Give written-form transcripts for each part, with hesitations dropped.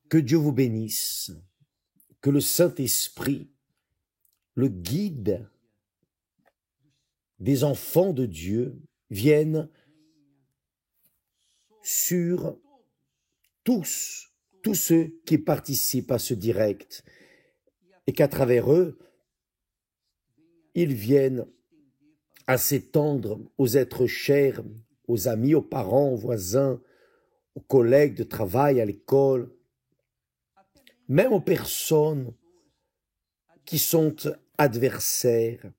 Que Dieu vous bénisse, que le Saint-Esprit, le guide des enfants de Dieu, vienne sur tous ceux qui participent à ce direct et qu'à travers eux, ils viennent à s'étendre aux êtres chers, aux amis, aux parents, aux voisins, aux collègues de travail, à l'école, même aux personnes qui sont adversaires,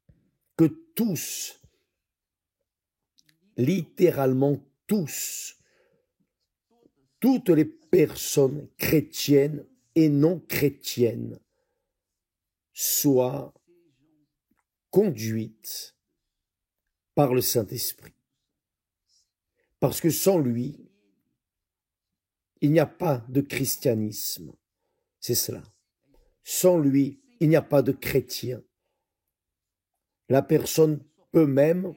que tous, littéralement tous, toutes les personnes chrétiennes et non chrétiennes soient conduites par le Saint-Esprit. Parce que sans lui, il n'y a pas de christianisme. C'est cela. Sans lui, il n'y a pas de chrétien. La personne peut même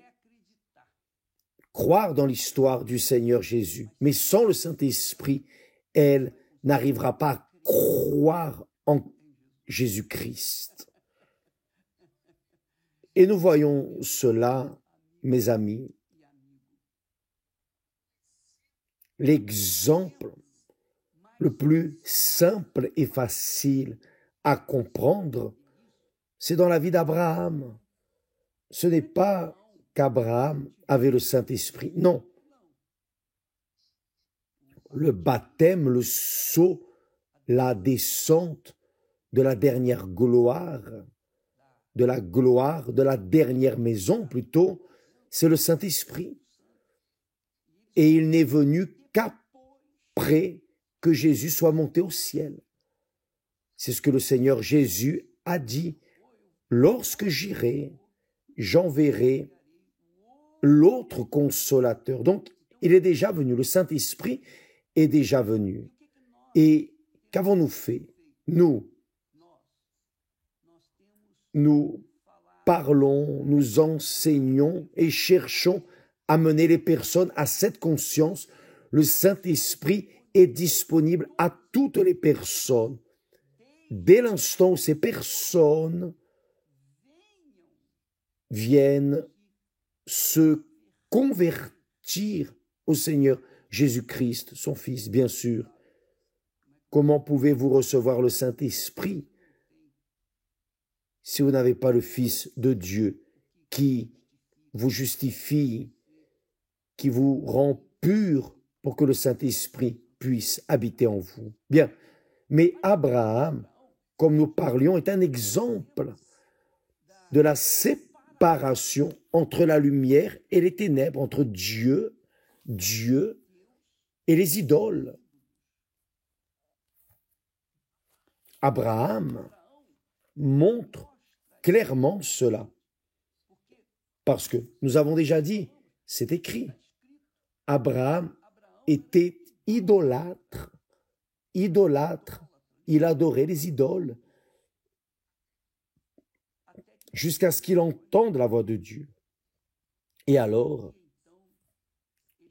croire dans l'histoire du Seigneur Jésus, mais sans le Saint-Esprit, elle n'arrivera pas à croire en Jésus-Christ. Et nous voyons cela, mes amis, l'exemple le plus simple et facile à comprendre, c'est dans la vie d'Abraham. Ce n'est pas qu'Abraham avait le Saint-Esprit, non. Le baptême, le sceau, la descente de la dernière gloire, de la dernière maison plutôt, c'est le Saint-Esprit. Et il n'est venu qu'après que Jésus soit monté au ciel. C'est ce que le Seigneur Jésus a dit. Lorsque j'irai, j'enverrai l'autre consolateur. Donc, il est déjà venu, le Saint-Esprit est déjà venu. Et qu'avons-nous fait? Nous parlons, nous enseignons et cherchons à mener les personnes à cette conscience. Le Saint-Esprit est disponible à toutes les personnes. Dès l'instant où ces personnes viennent se convertir au Seigneur Jésus-Christ, son Fils, bien sûr. Comment pouvez-vous recevoir le Saint-Esprit si vous n'avez pas le Fils de Dieu qui vous justifie, qui vous rend pur pour que le Saint-Esprit puisse habiter en vous? Bien, mais Abraham, comme nous parlions, est un exemple de la séparation entre la lumière et les ténèbres, entre Dieu et les idoles. Abraham montre clairement cela. Parce que nous avons déjà dit, c'est écrit, Abraham était idolâtre, il adorait les idoles, jusqu'à ce qu'il entende la voix de Dieu. Et alors,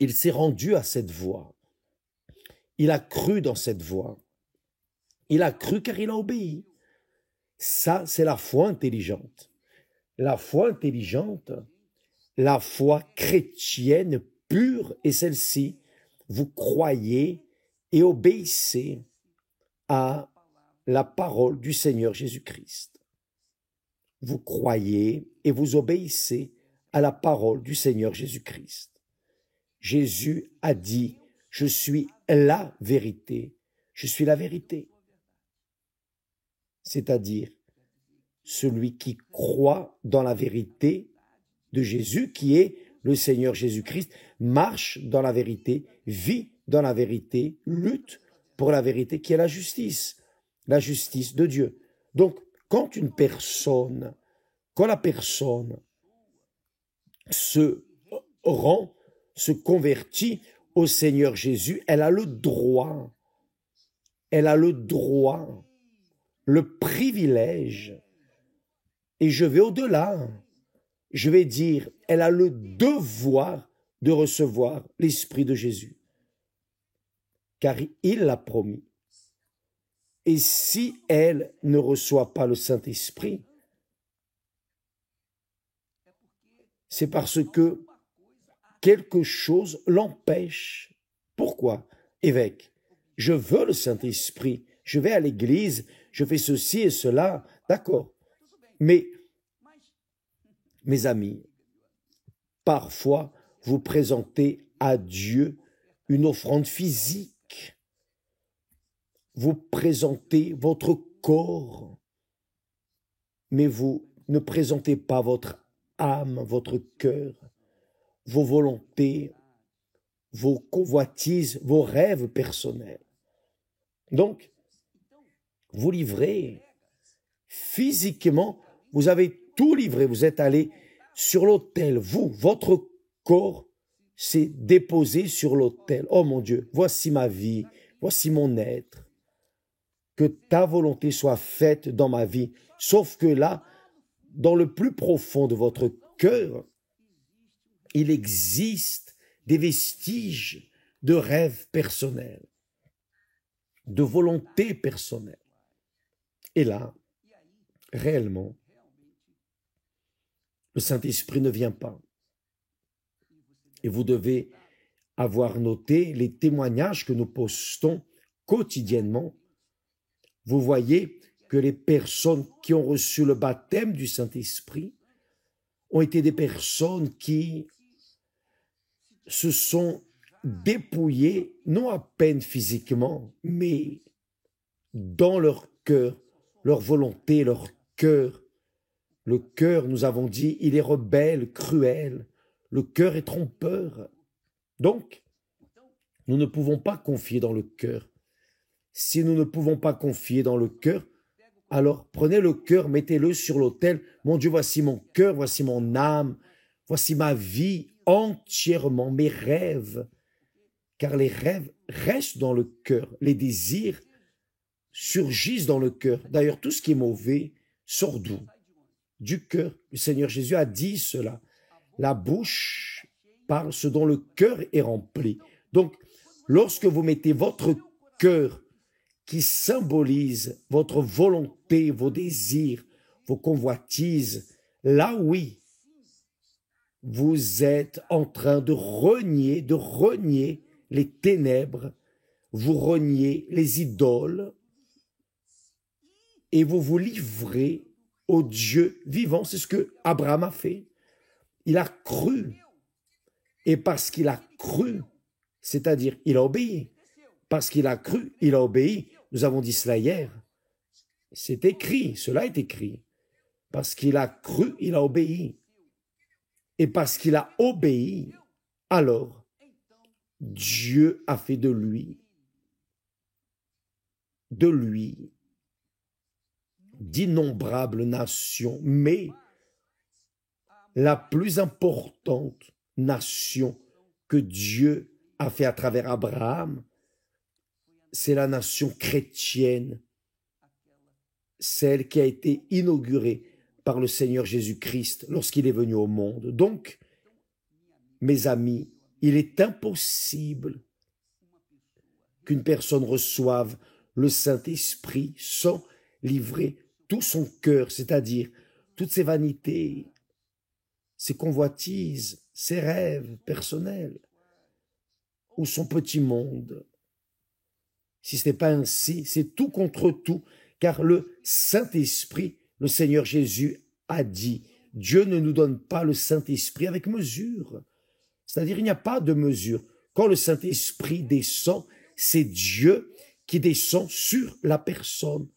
il s'est rendu à cette voix. Il a cru dans cette voix. Il a cru car il a obéi. Ça, c'est la foi intelligente. La foi intelligente, la foi chrétienne pure est celle-ci. Vous croyez et obéissez à la parole du Seigneur Jésus-Christ. Vous croyez et vous obéissez à la parole du Seigneur Jésus-Christ. Jésus a dit, je suis la vérité. Je suis la vérité. C'est-à-dire, celui qui croit dans la vérité de Jésus, qui est le Seigneur Jésus-Christ, marche dans la vérité, vit dans la vérité, lutte pour la vérité qui est la justice de Dieu. Donc, quand la personne se convertit au Seigneur Jésus, elle a le droit, le privilège, et je vais au-delà, je vais dire, elle a le devoir de recevoir l'Esprit de Jésus, car il l'a promis. Et si elle ne reçoit pas le Saint-Esprit, c'est parce que quelque chose l'empêche. Pourquoi? Évêque, je veux le Saint-Esprit, je vais à l'église, je fais ceci et cela, d'accord. Mais, mes amis, parfois, vous présentez à Dieu une offrande physique. Vous présentez votre corps, mais vous ne présentez pas votre âme, votre cœur, vos volontés, vos convoitises, vos rêves personnels. Donc, vous livrez physiquement, vous avez tout livré, vous êtes allé sur l'autel, vous, votre corps s'est déposé sur l'autel. Oh mon Dieu, voici ma vie, voici mon être. Que ta volonté soit faite dans ma vie. Sauf que là, dans le plus profond de votre cœur, il existe des vestiges de rêves personnels, de volonté personnelle. Et là, réellement, le Saint-Esprit ne vient pas. Et vous devez avoir noté les témoignages que nous postons quotidiennement. Vous voyez que les personnes qui ont reçu le baptême du Saint-Esprit ont été des personnes qui se sont dépouillées, non à peine physiquement, mais dans leur cœur, leur volonté, leur cœur. Le cœur, nous avons dit, il est rebelle, cruel. Le cœur est trompeur. Donc, nous ne pouvons pas confier dans le cœur. Si nous ne pouvons pas confier dans le cœur, alors prenez le cœur, mettez-le sur l'autel. Mon Dieu, voici mon cœur, voici mon âme, voici ma vie entièrement, mes rêves. Car les rêves restent dans le cœur, les désirs surgissent dans le cœur. D'ailleurs, tout ce qui est mauvais sort d'où? Du cœur. Le Seigneur Jésus a dit cela. La bouche parle ce dont le cœur est rempli. Donc, lorsque vous mettez votre cœur qui symbolise votre volonté, vos désirs, vos convoitises, là oui, vous êtes en train de renier les ténèbres, vous reniez les idoles et vous vous livrez au Dieu vivant. C'est ce que Abraham a fait. Il a cru. Et parce qu'il a cru, c'est-à-dire il a obéi. Parce qu'il a cru, il a obéi. Nous avons dit cela hier. C'est écrit, cela est écrit. Parce qu'il a cru, il a obéi. Et parce qu'il a obéi, alors Dieu a fait de lui d'innombrables nations, mais la plus importante nation que Dieu a fait à travers Abraham, c'est la nation chrétienne, celle qui a été inaugurée par le Seigneur Jésus-Christ lorsqu'il est venu au monde. Donc, mes amis, il est impossible qu'une personne reçoive le Saint-Esprit sans livrer tout son cœur, c'est-à-dire toutes ses vanités, ses convoitises, ses rêves personnels, ou son petit monde. Si ce n'est pas ainsi, c'est tout contre tout, car le Saint-Esprit, le Seigneur Jésus a dit, Dieu ne nous donne pas le Saint-Esprit avec mesure. C'est-à-dire, il n'y a pas de mesure. Quand le Saint-Esprit descend, c'est Dieu qui descend sur la personne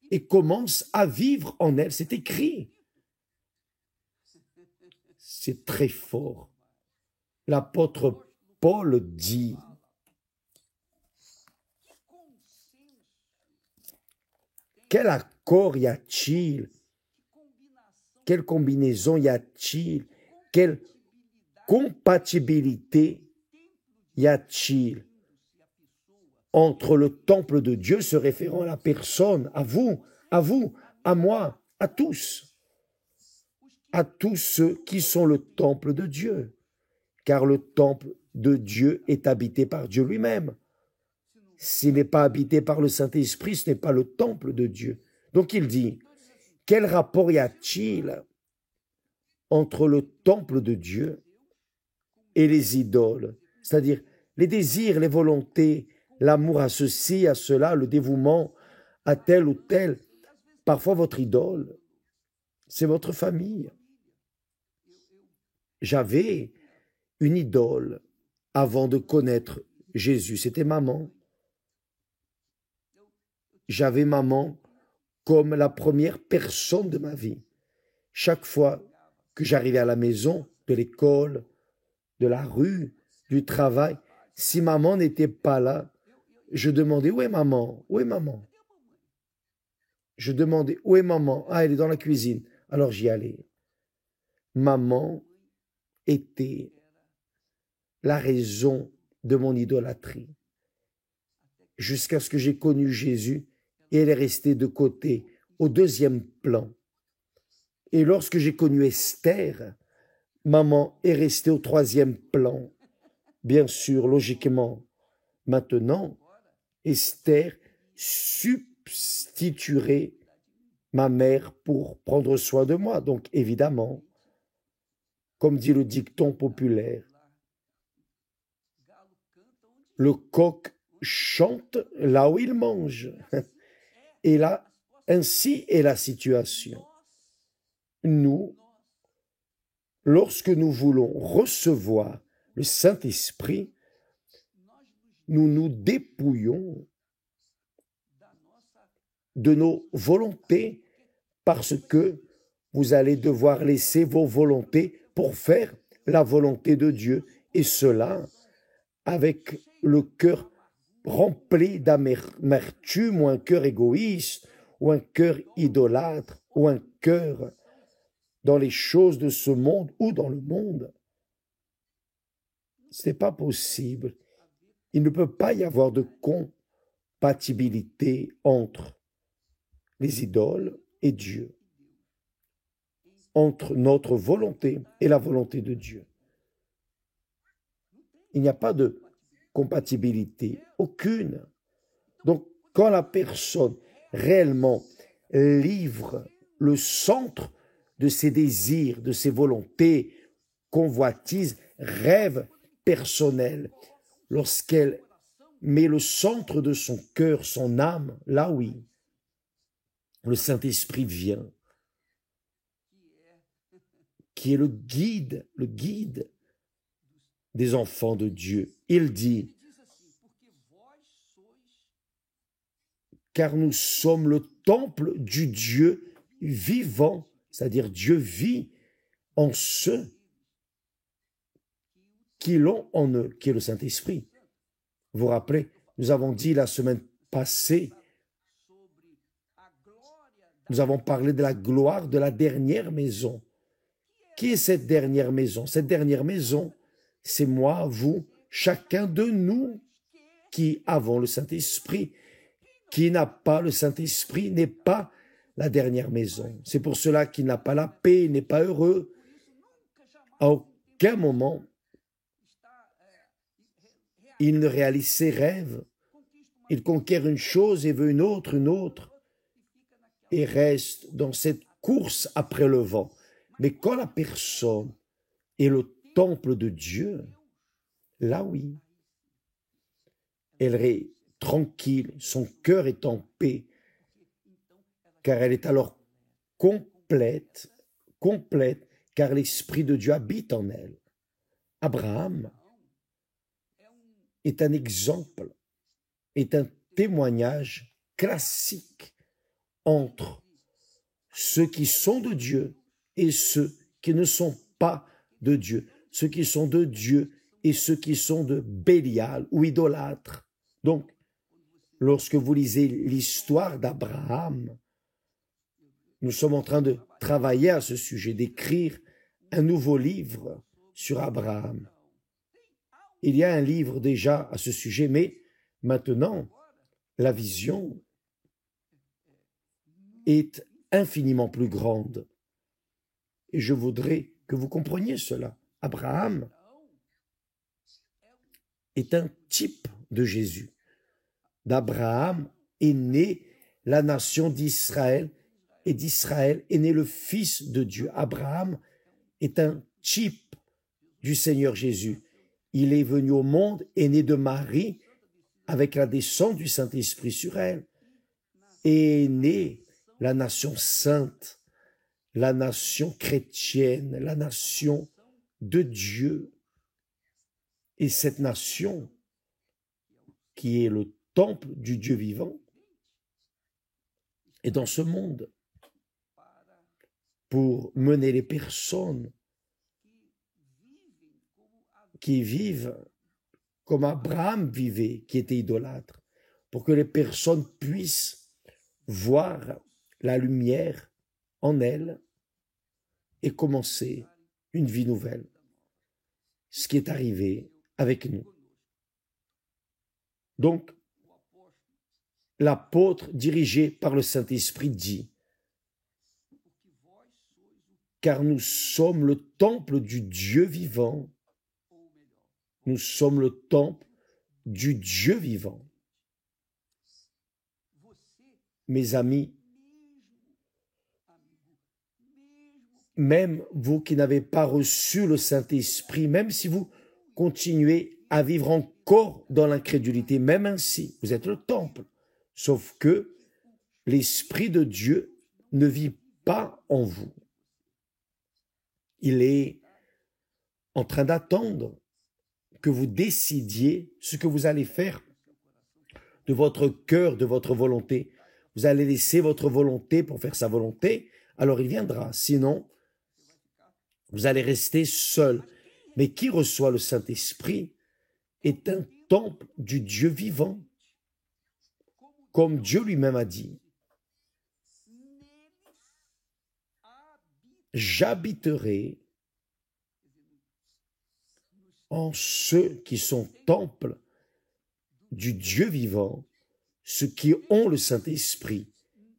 et commence à vivre en elle. C'est écrit. C'est très fort. L'apôtre Paul dit, quel accord y a-t-il? Quelle combinaison y a-t-il? Quelle compatibilité y a-t-il entre le temple de Dieu se référant à la personne, à vous, à moi, à tous ceux qui sont le temple de Dieu, car le temple de Dieu est habité par Dieu lui-même. s'il n'est pas habité par le Saint-Esprit, ce n'est pas le temple de Dieu. Donc il dit, quel rapport y a-t-il entre le temple de Dieu et les idoles, c'est-à-dire les désirs, les volontés, l'amour à ceci, à cela, le dévouement à tel ou tel. Parfois votre idole, c'est votre famille. J'avais une idole avant de connaître Jésus, c'était maman. J'avais maman comme la première personne de ma vie. Chaque fois que j'arrivais à la maison, de l'école, de la rue, du travail, si maman n'était pas là, je demandais, où est maman? Où est maman? Je demandais, où est maman? Ah, elle est dans la cuisine. Alors j'y allais. Maman était la raison de mon idolâtrie. Jusqu'à ce que j'ai connu Jésus, et elle est restée de côté, au deuxième plan. Et lorsque j'ai connu Esther, maman est restée au troisième plan. Bien sûr, logiquement. Maintenant, Esther substituerait ma mère pour prendre soin de moi. Donc, évidemment, comme dit le dicton populaire, le coq chante là où il mange. Et là, ainsi est la situation. Nous, lorsque nous voulons recevoir le Saint-Esprit, nous nous dépouillons de nos volontés parce que vous allez devoir laisser vos volontés pour faire la volonté de Dieu, et cela avec le cœur rempli d'amertume, ou un cœur égoïste, ou un cœur idolâtre, ou un cœur dans les choses de ce monde ou dans le monde. Ce n'est pas possible. Il ne peut pas y avoir de compatibilité entre les idoles et Dieu, entre notre volonté et la volonté de Dieu. Il n'y a pas de compatibilité, aucune. Donc, quand la personne réellement livre le centre de ses désirs, de ses volontés, convoitises, rêves personnels, lorsqu'elle met le centre de son cœur, son âme, là oui, le Saint-Esprit vient, qui est le guide des enfants de Dieu. Il dit, car nous sommes le temple du Dieu vivant, c'est-à-dire Dieu vit en ceux qui l'ont en eux, qui est le Saint-Esprit. Vous vous rappelez, nous avons dit la semaine passée, nous avons parlé de la gloire de la dernière maison. Qui est cette dernière maison? Cette dernière maison, c'est moi, vous, chacun de nous qui avons le Saint-Esprit. Qui n'a pas le Saint-Esprit n'est pas la dernière maison. C'est pour cela qu'il n'a pas la paix, n'est pas heureux. À aucun moment, il ne réalise ses rêves. Il conquiert une chose et veut une autre, et reste dans cette course après le vent. Mais quand la personne est le temple de Dieu, là oui, elle est tranquille, son cœur est en paix, car elle est alors complète, car l'Esprit de Dieu habite en elle. Abraham est un exemple, est un témoignage classique entre ceux qui sont de Dieu et ceux qui ne sont pas de Dieu, ceux qui sont de Dieu et ceux qui sont de Bélial ou idolâtres. Donc, lorsque vous lisez l'histoire d'Abraham, nous sommes en train de travailler à ce sujet, d'écrire un nouveau livre sur Abraham. Il y a un livre déjà à ce sujet, mais maintenant, la vision est infiniment plus grande. Et je voudrais que vous compreniez cela. Abraham est un type de Jésus. d'Abraham est née la nation d'Israël, et d'Israël est né le Fils de Dieu. Abraham est un type du Seigneur Jésus. Il est venu au monde, est né de Marie, avec la descente du Saint-Esprit sur elle, et est née la nation sainte, la nation chrétienne, la nation de Dieu. Et cette nation, qui est le temple du Dieu vivant, est dans ce monde pour mener les personnes qui vivent comme Abraham vivait, qui était idolâtre, pour que les personnes puissent voir la lumière en elles et commencer une vie nouvelle. Ce qui est arrivé avec nous. Donc, l'apôtre dirigé par le Saint-Esprit dit, car nous sommes le temple du Dieu vivant. Nous sommes le temple du Dieu vivant. Mes amis, même vous qui n'avez pas reçu le Saint-Esprit, même si vous continuez à vivre encore dans l'incrédulité, même ainsi, vous êtes le temple. Sauf que l'Esprit de Dieu ne vit pas en vous. Il est en train d'attendre que vous décidiez ce que vous allez faire de votre cœur, de votre volonté. Vous allez laisser votre volonté pour faire sa volonté, alors il viendra. Sinon, vous allez rester seul. Mais qui reçoit le Saint-Esprit est un temple du Dieu vivant. Comme Dieu lui-même a dit, j'habiterai en ceux qui sont temples du Dieu vivant, ceux qui ont le Saint-Esprit.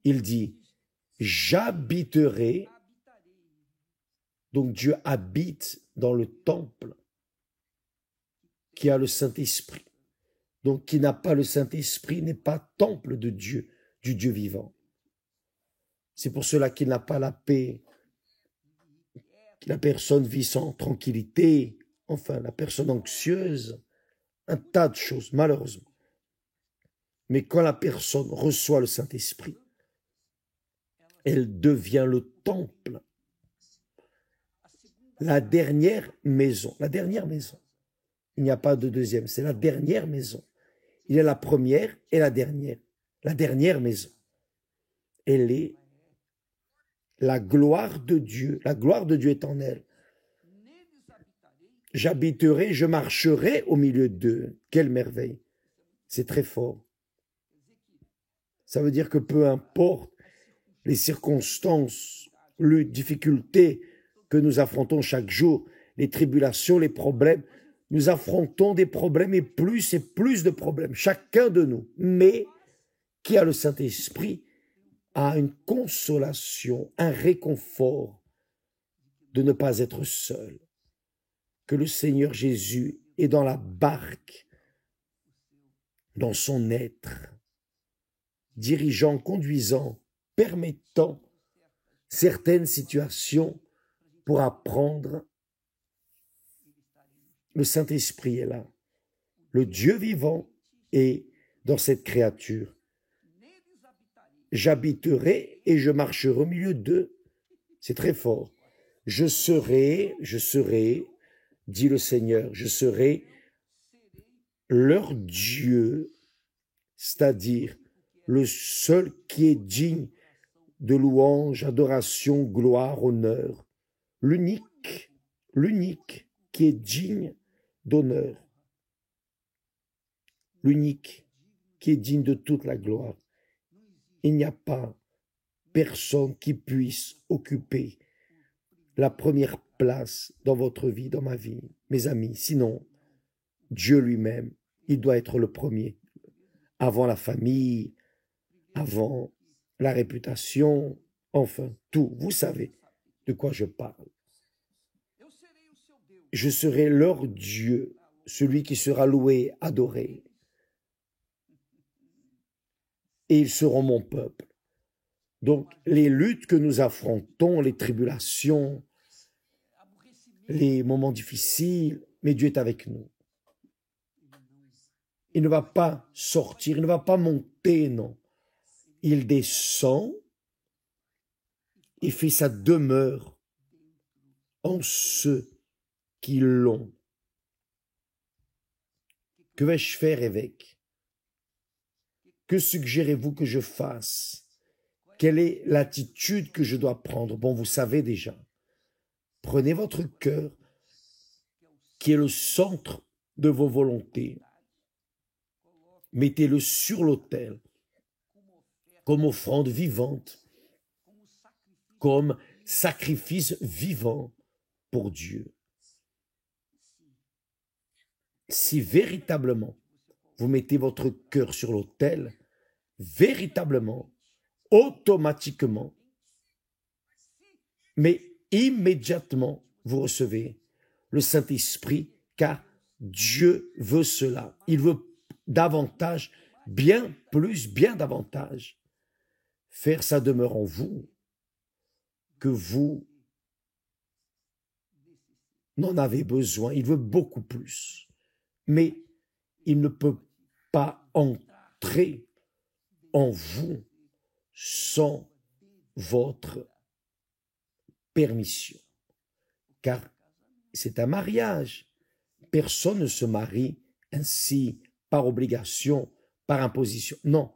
Il dit, j'habiterai. Donc Dieu habite dans le temple qui a le Saint-Esprit. Donc qui n'a pas le Saint-Esprit n'est pas temple de Dieu, du Dieu vivant. C'est pour cela qu'il n'a pas la paix, que la personne vit sans tranquillité, enfin la personne anxieuse, un tas de choses, malheureusement. Mais quand la personne reçoit le Saint-Esprit, elle devient le temple. La dernière maison, il n'y a pas de deuxième, c'est la dernière maison. Il y a la première et la dernière maison. Elle est la gloire de Dieu est en elle. J'habiterai, je marcherai au milieu d'eux. Quelle merveille, c'est très fort. Ça veut dire que peu importe les circonstances, les difficultés que nous affrontons chaque jour, les tribulations, les problèmes, nous affrontons des problèmes et plus de problèmes, chacun de nous. Mais qui a le Saint-Esprit a une consolation, un réconfort de ne pas être seul. Que le Seigneur Jésus est dans la barque, dans son être, dirigeant, conduisant, permettant certaines situations pour apprendre. Le Saint-Esprit est là. Le Dieu vivant est dans cette créature. J'habiterai et je marcherai au milieu d'eux. C'est très fort. Je serai, dit le Seigneur, je serai leur Dieu, c'est-à-dire le seul qui est digne de louange, adoration, gloire, honneur, l'unique qui est digne d'honneur, l'unique qui est digne de toute la gloire. Il n'y a pas personne qui puisse occuper la première place dans votre vie, dans ma vie, mes amis. Sinon, Dieu lui-même, il doit être le premier, avant la famille, avant la réputation, enfin, tout. Vous savez de quoi je parle. Je serai leur Dieu, celui qui sera loué, adoré. et ils seront mon peuple. Donc, les luttes que nous affrontons, les tribulations, les moments difficiles, mais Dieu est avec nous. Il ne va pas sortir, il ne va pas monter, non. Il descend et fait sa demeure en ceux qui l'ont. Que vais-je faire, évêque? Que suggérez-vous que je fasse? Quelle est l'attitude que je dois prendre? Bon, vous savez déjà. Prenez votre cœur, qui est le centre de vos volontés. Mettez-le sur l'autel, comme offrande vivante, comme sacrifice vivant pour Dieu. Si véritablement vous mettez votre cœur sur l'autel, véritablement, automatiquement, mais immédiatement, vous recevez le Saint-Esprit, car Dieu veut cela. Il veut davantage, bien plus, bien davantage, faire sa demeure en vous que vous n'en avez besoin. Il veut beaucoup plus. Mais il ne peut pas entrer en vous sans votre permission. Car c'est un mariage. Personne ne se marie ainsi par obligation, par imposition. Non,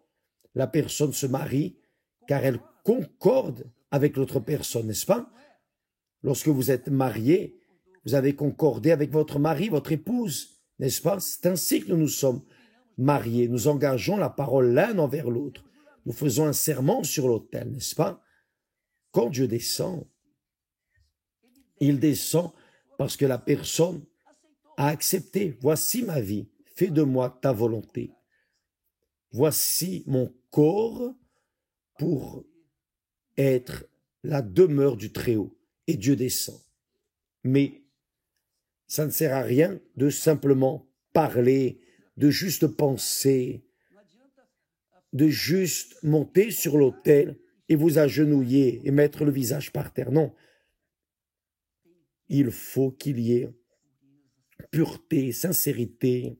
la personne se marie car elle concorde avec l'autre personne, n'est-ce pas? Lorsque vous êtes marié, vous avez concordé avec votre mari, votre épouse, n'est-ce pas? C'est ainsi que nous nous sommes mariés. Nous engageons la parole l'un envers l'autre. Nous faisons un serment sur l'autel, n'est-ce pas? Quand Dieu descend, il descend parce que la personne a accepté. Voici ma vie, fais de moi ta volonté. Voici mon corps pour être la demeure du Très-Haut. Et Dieu descend. Mais ça ne sert à rien de simplement parler, de juste penser, de juste monter sur l'autel et vous agenouiller et mettre le visage par terre. Non. Il faut qu'il y ait pureté, sincérité,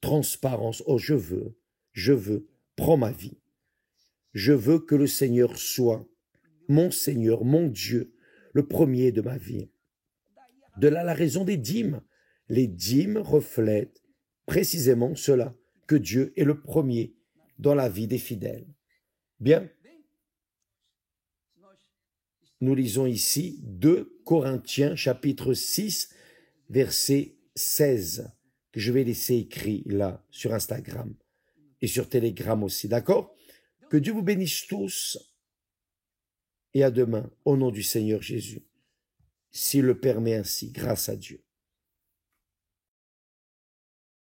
transparence. Oh, je veux, prends ma vie. Je veux que le Seigneur soit mon Seigneur, mon Dieu, le premier de ma vie. De là la raison des dîmes. Les dîmes reflètent précisément cela, que Dieu est le premier dans la vie des fidèles. Bien, nous lisons ici 2 Corinthiens chapitre 6, verset 16, que je vais laisser écrit là sur Instagram et sur Telegram aussi, d'accord? Que Dieu vous bénisse tous et à demain au nom du Seigneur Jésus, s'il le permet ainsi, grâce à Dieu.